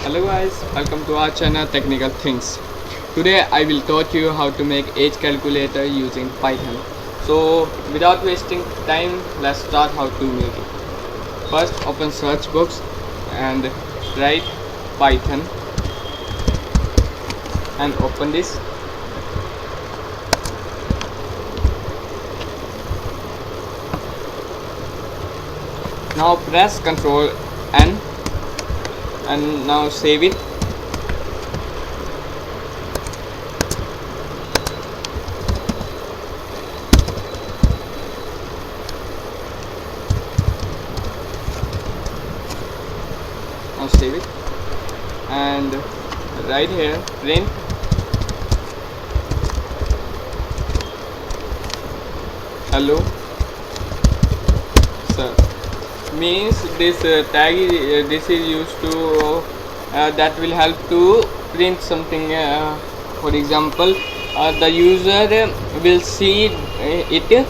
Hello guys, welcome to our channel Technical Things. Today I will taught you how to make age calculator using Python. So without wasting time, let's start how to make it. First open search box and write Python and open this. Now press Ctrl N and now save it. Now save it and right here print hello sir. Means this tag this is used to that will help to print something. For example, the user will see it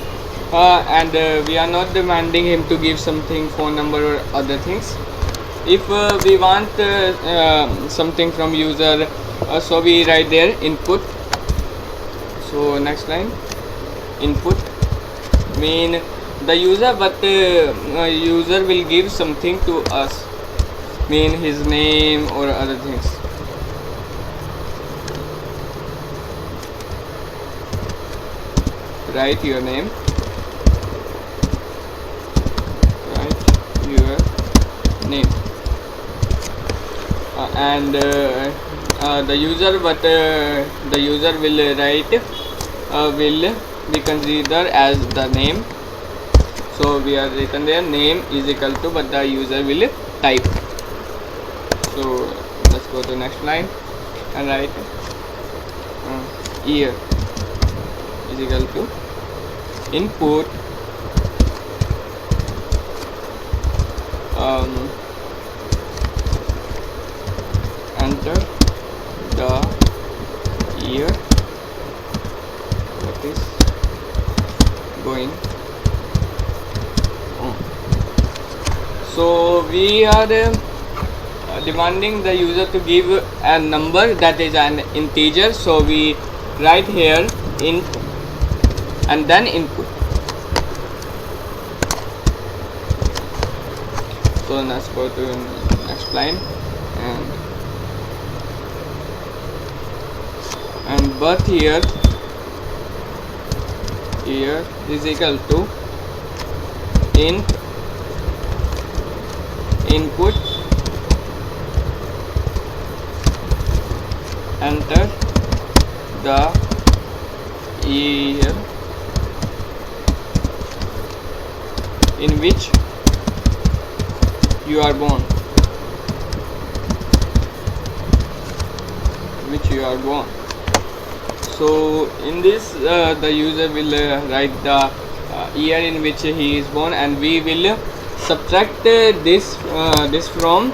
and we are not demanding him to give something, phone number or other things. If we want something from user, so we write there input. So next line input mean the user, but user will give something to us, mean his name or other things. Write your name, write your name and the user, but the user will write will be considered as the name. So we are written there name is equal to, but the user will type. So let's go to next line and write year is equal to input enter the year that is going. So we are demanding the user to give a number that is an integer. So we write here int and then input. So let's go to next line and birth year is equal to int input enter the year in which you are born, So in this the user will write the year in which he is born, and we will subtract this from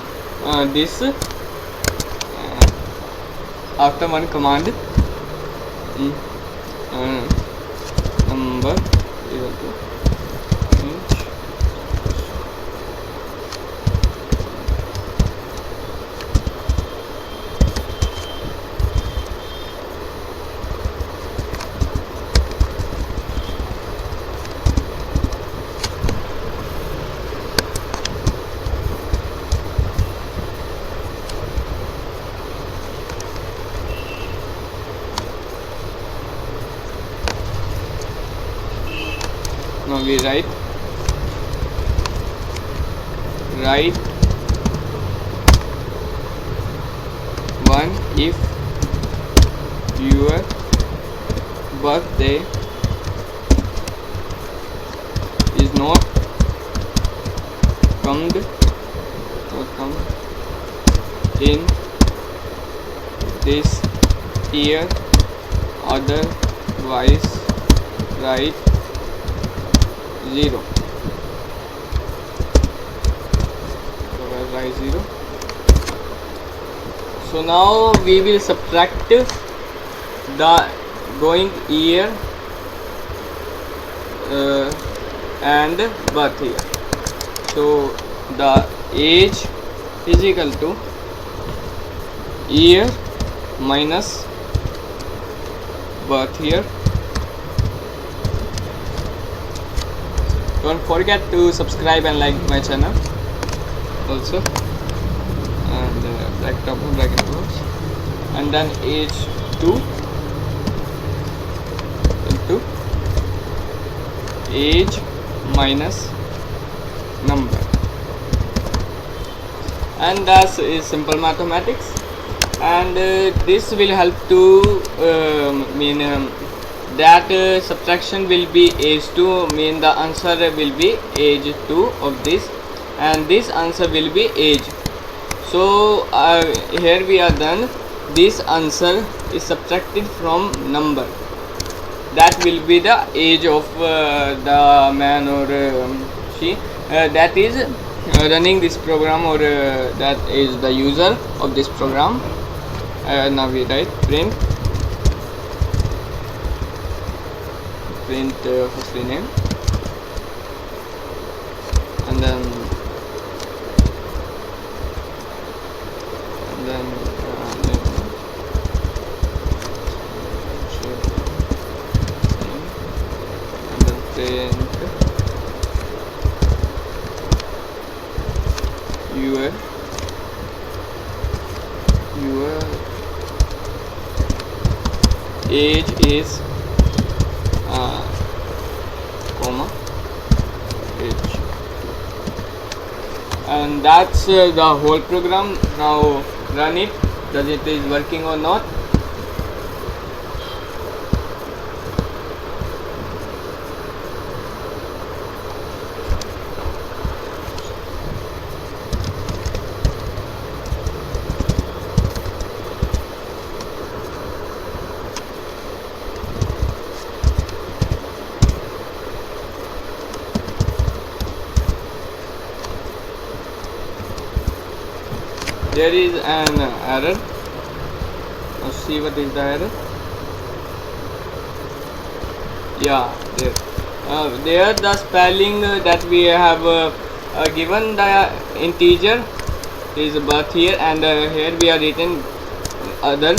this after one command number equal to int. Now we write one if your birthday is not come in this year, otherwise write 0. So I'll write 0. So now we will subtract the going year and birth year. So the age is equal to year minus birth year. Don't forget to subscribe and like my channel also. And bracket open, bracket close, and then age 2 into age minus number, and that is simple mathematics. And this will help to that subtraction will be age 2, mean the answer will be age 2 of this, and this answer will be age. So here we are done. This answer is subtracted from number, that will be the age of the man or she that is running this program, or that is the user of this program. Now we write print firstly name, and then print your age is comma age, and that's the whole program. Now run it. Does it is working or not? There is an error. Let's see what is the error. Yeah, there the spelling that we have given the integer is birth year, and here we are written other.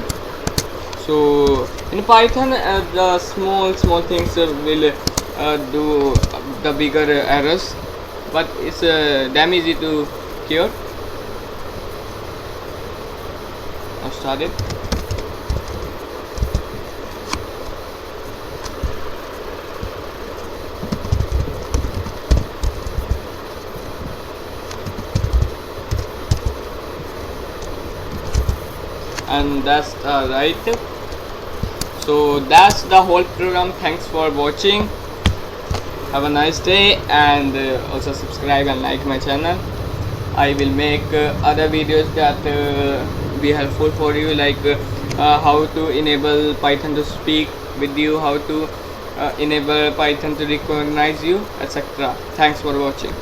So in Python the small things will do the bigger errors, but it's damn easy to cure. Now start it. And that's right. So that's the whole program. Thanks for watching. Have a nice day, and also subscribe and like my channel. I will make other videos that be helpful for you, like how to enable Python to speak with you, how to enable Python to recognize you, etc. Thanks for watching.